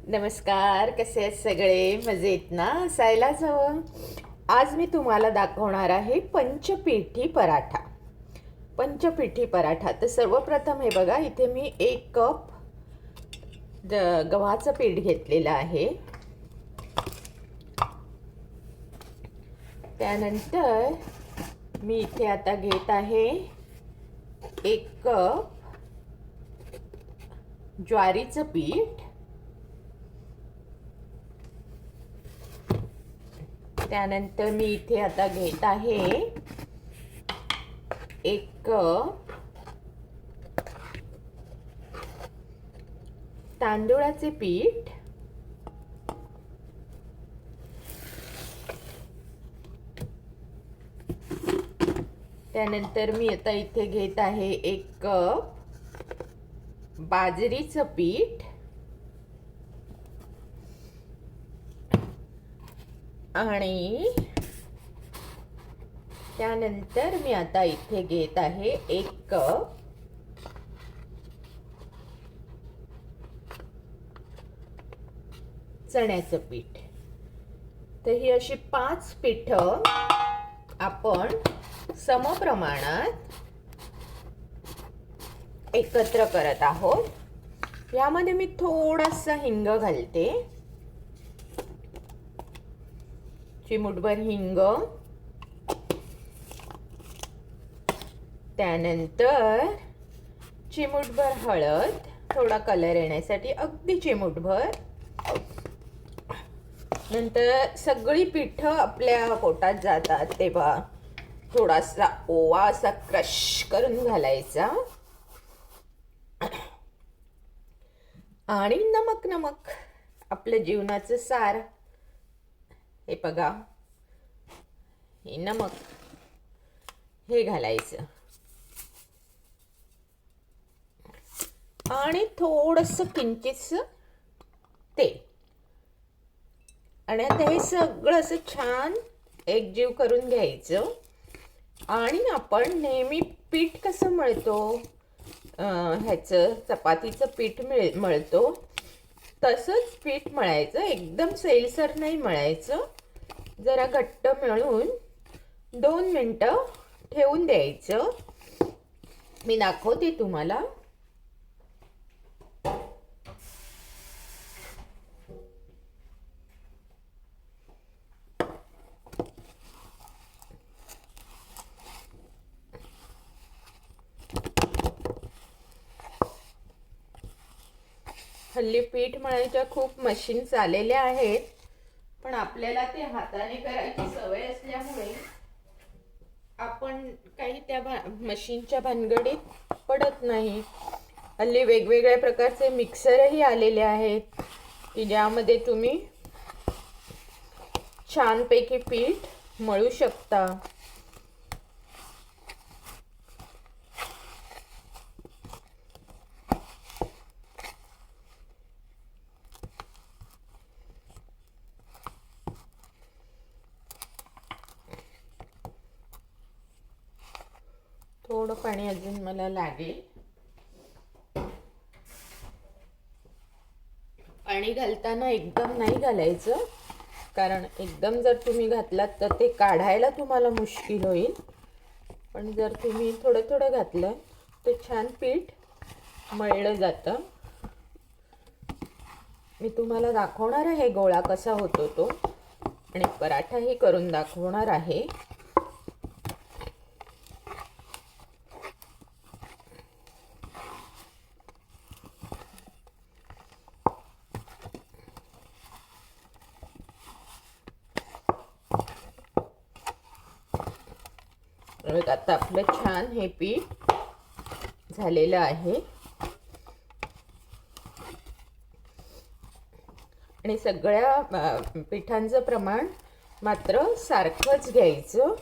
नमस्कार, कसे आहेत सगळे? मजेत ना? असायलाच हवं. आज मी तुम्हाला दाखवणार आहे पंचपीठी पराठा. पंचपीठी पराठा. तर सर्वप्रथम हे बघा, इथे मी 1 कप गव्हाचं पीठ घेतलेलं आहे. त्यानंतर मी इथे आता घेत आहे 1 कप ज्वारीचं पीठ. त्यानंतर मी इथे आता घेत आहे 1 कप तांदूळाचे पीठ. त्यानंतर मी आता इथे घेत आहे 1 कप बाजरीचं पीठ. आणि त्यानंतर मी आता इथे घेत आहे 1 कप चण्याचं पीठ. तर ही अशी 5 पीठं आपण समप्रमाणात एकत्र करत आहोत. यामध्ये मी थोडासा हिंग घालते, चिमूटभर हिंग. त्यानंतर चिमूटभर हळद, थोडा कलर येण्यासाठी अगदी चिमूटभर. नंतर सगळी पिठं आपल्या पोटात जातात तेव्हा थोडासा ओवा असा क्रश करून घालायचा. आणि नमक आपल्या जीवनाचं सार. हे बघा, हे नमक हे घालायचं. आणि थोडंसं किंचितसं तेल. आणि आता हे सगळं असं छान एकजीव करून घ्यायचं. आणि आपण नेहमी पीठ कसं मळतो, ह्याचं चपातीचं पीठ मळतो तसंच पीठ मळायचं. एकदम सैलसर नाही मळायचं. जरा घट्ट मळून 2 मिनटं ठेवून द्यायचं. मी दाखवते तुम्हाला. हल्ली पीठ मळायच्या खूप मशीन्स आलेल्या आहेत, पण आपल्याला ते हाताने करायची सवय असल्यामुळे आपण काही त्या मशीनच्या भानगडीत पडत नाही. हल्ली वेगवेगळ्या प्रकारचे मिक्सरही आलेले आहेत की ज्यामध्ये तुम्ही छानपैकी पीठ मळू शकता. थोडं पाणी अजून मला लागेल. पाणी घालताना एकदम नाही घालायचं, कारण एकदम जर तुम्ही घातलात तर ते काढायला तुम्हाला मुश्किल होईल. पण जर तुम्ही थोडं थोडं घातलं तर छान पीठ मळलं जातं. मी तुम्हाला दाखवणार आहे गोळा कसा होतो तो, आणि पराठाही करून दाखवणार आहे. आता आपलं छान हे पीठ झालेलं आहे. आणि सगळ्या पिठांचं प्रमाण मात्र सारखंच घ्यायचं.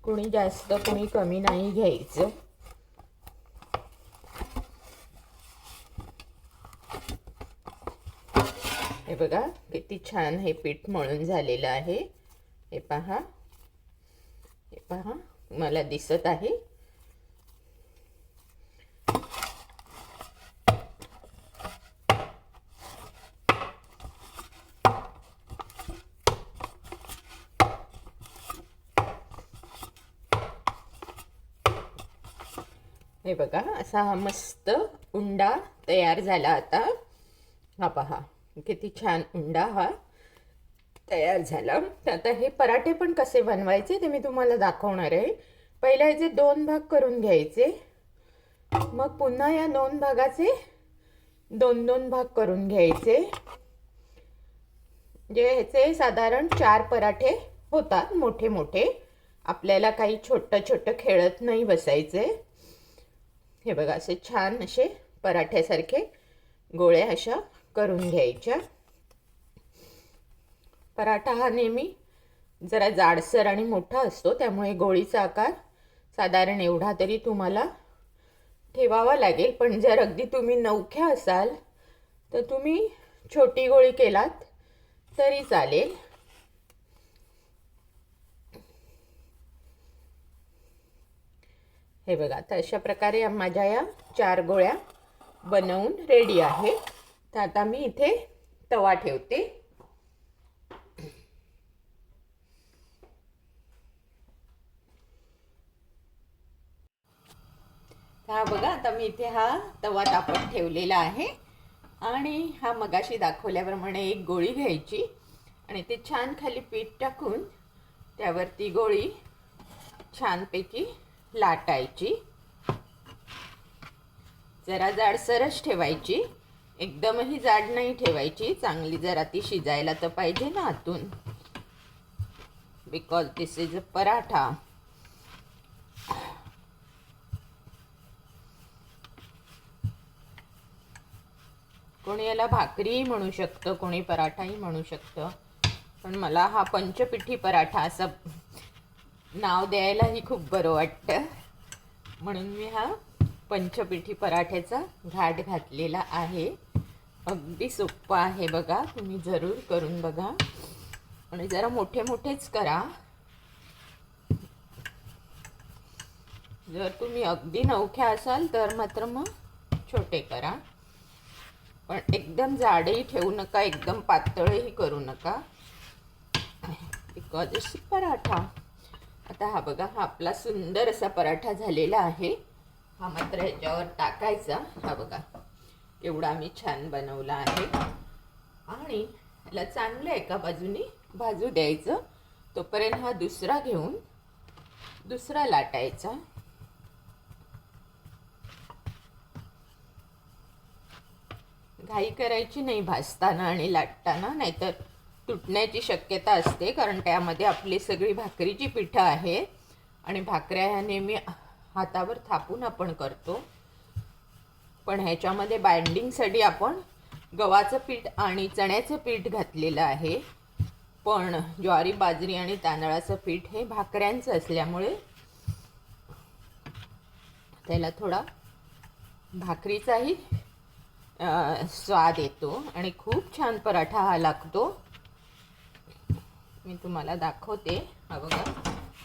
कोणी जास्त कोणी कमी नाही घ्यायचं. हे बघा किती छान हे पीठ मळून झालेलं आहे. हे पहा, हे पहा, मला दिसत आहे. हे बघा, असा हा मस्त उंडा तयार झाला आता. हा पहा, किती छान उंडा हा तयार झाला. तर आता हे पराठे पण कसे बनवायचे ते मी तुम्हाला दाखवणार आहे. पहिला याचे 2 भाग करून घ्यायचे, मग पुन्हा या 2 भागाचे 2-2 भाग करून घ्यायचे. जे ह्याचे साधारण 4 पराठे होतात, मोठे मोठे. आपल्याला काही छोटं छोटं खेळत नाही बसायचे. हे बघा, असे छान असे पराठ्यासारखे गोळ्या अशा करून घ्यायच्या. पराठा हा नेहमी जरा जाडसर आणि मोठा असतो, त्यामुळे गोळीचा आकार साधारण एवढा तरी तुम्हाला ठेवावा लागेल. पण जर अगदी तुम्ही नवख्या असाल तर तुम्ही छोटी गोळी केलात तरी चालेल. हे बघा, तर अशा प्रकारे माझ्या या 4 गोळ्या बनवून रेडी आहे. तर आता मी इथे तवा ठेवते. हा बघा, आता मी इथे हा तवा तापत ठेवलेला आहे आणि हा मगाशी दाखवल्याप्रमाणे एक गोळी घ्यायची आणि ते छान खाली पीठ टाकून त्यावरती गोळी छानपैकी लाटायची. जरा जाडसरच ठेवायची, एकदमही जाड नाही ठेवायची. चांगली जरा ती शिजायला तर पाहिजे ना आतून, because this is a paratha. कोणी याला भाकरीही म्हणू शकतं, कोणी पराठाही म्हणू शकतं, पण मला हा पंचपिठी पराठा असं नाव द्यायलाही खूप बरं वाटतं, म्हणून मी हा पंचपिठी पराठ्याचा घाट घातलेला आहे. अगदी सोपं आहे बघा, तुम्ही जरूर करून बघा आणि जरा मोठे मोठेच करा. जर तुम्ही अगदी नवख्या असाल तर मात्र मग छोटे करा, पण एकदम जाडही ठेवू नका, एकदम पातळही करू नका, बिकॉज इट्स पराठा. आता हा बघा, हा आपला सुंदर असा पराठा झालेला आहे. हा मात्र ह्याच्यावर टाकायचा. हा बघा केवढा मी छान बनवला आहे आणि याला चांगलं एका बाजूने भाजू द्यायचं. तोपर्यंत हा दुसरा घेऊन दुसरा लाटायचा. घाई करायची नाही भाजताना आणि लाटताना, नाहीतर तुटण्याची शक्यता असते, कारण त्यामध्ये आपली सगळी भाकरीची पिठं आहे आणि भाकऱ्या ह्या नेहमी हातावर थापून आपण करतो. पण ह्याच्यामध्ये बाइंडिंगसाठी आपण गव्हाचं पीठ आणि चण्याचं पीठ घातलेलं आहे, पण ज्वारी, बाजरी आणि तांदळाचं पीठ हे भाकऱ्यांचं असल्यामुळे त्याला थोडा भाकरीचाही स्वाद येतो आणि खूप छान पराठा हा लागतो. मी तुम्हाला दाखवते. हा बघा,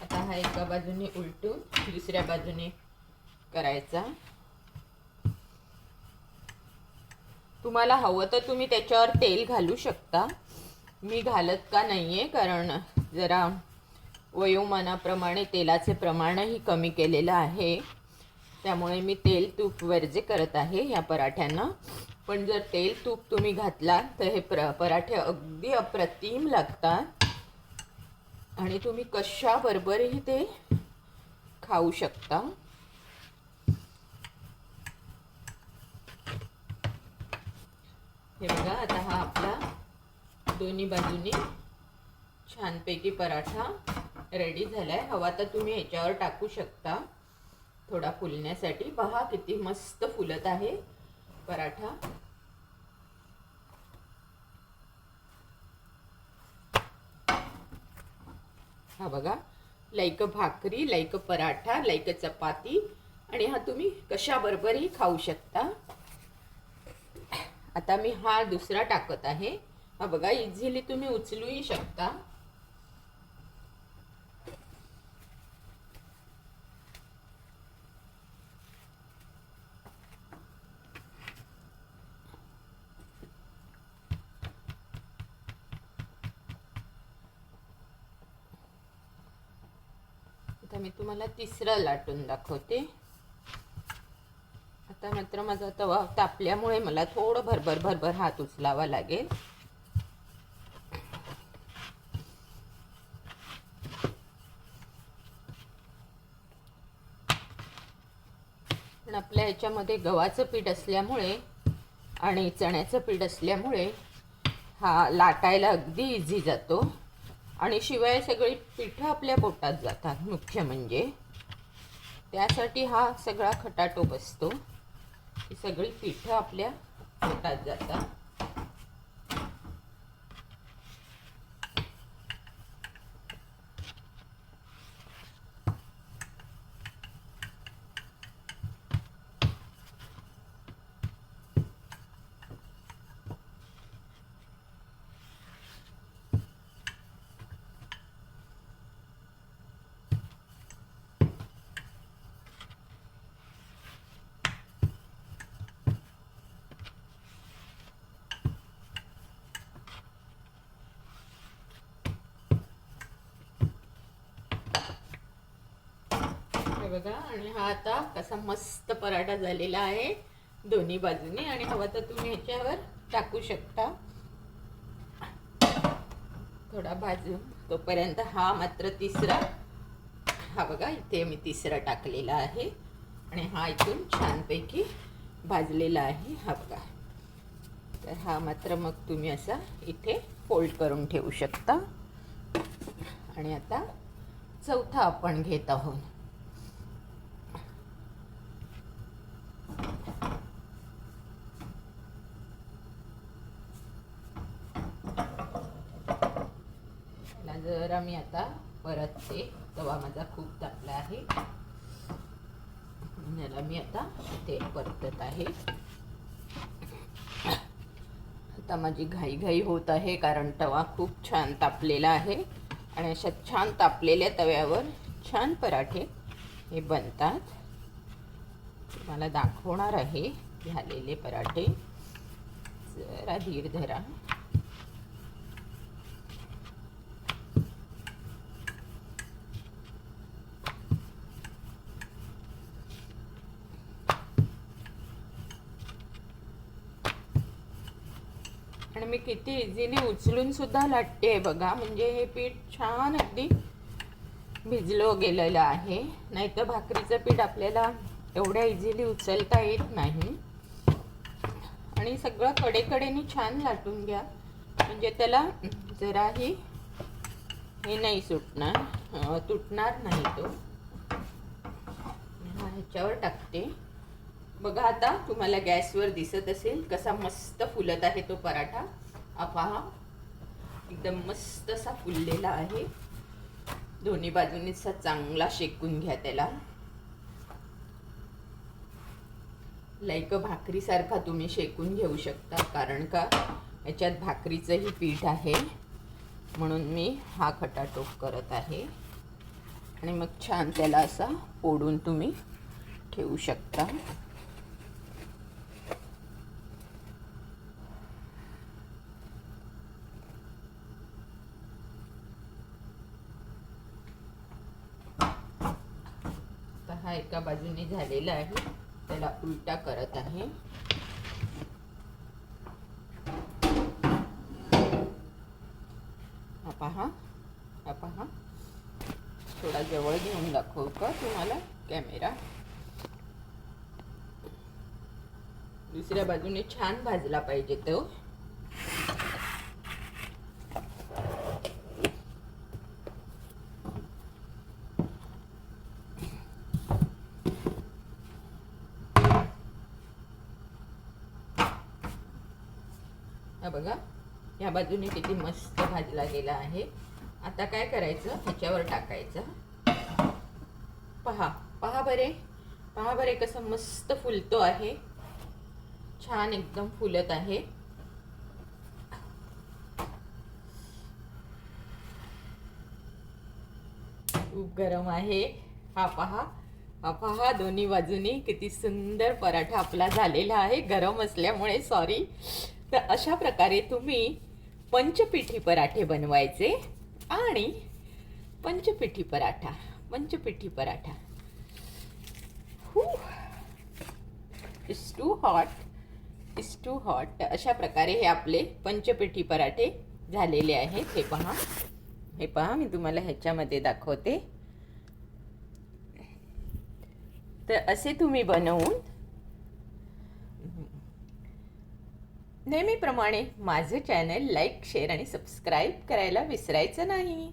आता हा एका बाजूने उलटून दुसऱ्या बाजूने करायचा. तुम्हाला हवं तर तुम्ही त्याच्यावर तेल घालू शकता. मी घालत का नाही आहे, कारण जरा वयोमानाप्रमाणे तेलाचे प्रमाणही कमी केलेलं आहे, त्यामुळे मी तेल तूप वर्जे करत आहे या पराठ्यांना. पण जर तेल तूप तुम्ही घातला तर हे पराठे अगदी अप्रतिम लागतात आणि तुम्ही कशाबरोबरही ते खाऊ शकता. हे बघा, आता हा आपला दोन्ही बाजूनी छानपैकी पराठा रेडी झालाय. हवा तर तुम्ही ह्याच्यावर टाकू शकता थोडा फुलण्यासाठी. पहा किती मस्त फुलत आहे पराठा. हा बघा, लाईक भाकरी, लाईक पराठा, लाईक चपाती, आणि हा तुम्ही कशाबरोबरही खाऊ शकता. आता मी हा दुसरा टाकत आहे. हा बघा, इझिली तुम्ही उचलूही शकता. आता मी तुम्हाला तिसरा लाटून दाखवते. आता मात्र माझा तवा तापल्यामुळे मला थोडं भरभर भरभर हात उचलावा लागेल. पण आपल्या ह्याच्यामध्ये गव्हाचं पीठ असल्यामुळे आणि चण्याचं पीठ असल्यामुळे हा लाटायला अगदी इझी जातो. आणि शिवाय सगळी पिठं आपल्या पोटात जातात. मुख्य म्हणजे त्यासाठी हा सगळा खटाटोप असतो की सगळी पिठं आपल्या पोटात जातात. बघा, आणि हा आता कसा मस्त पराठा झालेला आहे दोन्ही बाजूने. आणि हवा तर तुम्ही ह्याच्यावर टाकू शकता थोडा भाजून. तोपर्यंत हा मात्र तिसरा, हा बघा इथे मी तिसरा टाकलेला आहे आणि हा इथून छानपैकी भाजलेला आहे. हा बघा, तर हा मात्र मग तुम्ही असा इथे फोल्ड करून ठेवू शकता. आणि आता चौथा आपण घेत आहोत. जरा मी आता परतते, तवा माझा खूप तापला आहे. याला मी आता ते परतत आहे. आता माझी घाई होत आहे कारण तवा खूप छान तापलेला आहे आणि अशा छान तापलेल्या तव्यावर छान पराठे हे बनतात. तुम्हाला दाखवणार आहे झालेले पराठे. जरा धीर धरा. आणि मी किती इझिली उचलून सुद्धा लाटते बघा. म्हणजे हे पीठ छान अगदी भिजलं गेलेलं आहे. नाहीतर भाकरीचं पीठ आपल्याला एवढ्या इझिली उचलता येत नाही. आणि सगळं कडेकडेने छान लाटून घ्या म्हणजे त्याला जराही हे नाही सुटणार, तुटणार नाही तो. ह्याच्यावर टाकते बघा. आता तुम्हाला गॅसवर दिसत असेल कसा मस्त फुलत आहे तो पराठा. पहा, एकदम मस्त असा फुललेला आहे. दोन्ही बाजूनी असा चांगला शेकून घ्या त्याला. लाईक भाकरीसारखा तुम्ही शेकून घेऊ शकता, कारण का याच्यात भाकरीचंही पीठ आहे म्हणून मी हा खटाटोप करत आहे. आणि मग छान त्याला असा फोडून तुम्ही ठेवू शकता. हा एका बाजूने झालेला आहे, त्याला उलटा करत आहे. पहा, थोडा जवळ घेऊन दाखवू का तुम्हाला कॅमेरा. दुसऱ्या बाजूने छान भाजला पाहिजे तो. हा बघा, या बाजूने किती मस्त भाजला गेला आहे. आता काय करायचं, ह्याच्यावर टाकायचं. पहा बरे कसं मस्त फुलतो आहे. छान एकदम फुलत आहे. खूप गरम आहे. हा पहा दोन्ही बाजूनी किती सुंदर पराठा आपला झालेला आहे. गरम असल्यामुळे सॉरी. तर अशा प्रकारे तुम्ही पंचपीठी पराठे बनवायचे. आणि पंचपीठी paratha it's too hot, it's too hot. अशा प्रकारे हे आपले पंचपेठी पराठे झालेले आहेत. हे पहा, हे पहा, मी तुम्हाला ह्याच्यामध्ये दाखवते. तर असे तुम्ही बनवून नेहमीप्रमाणे माझं चॅनल लाईक, शेअर आणि सबस्क्राईब करायला विसरायचं नाही.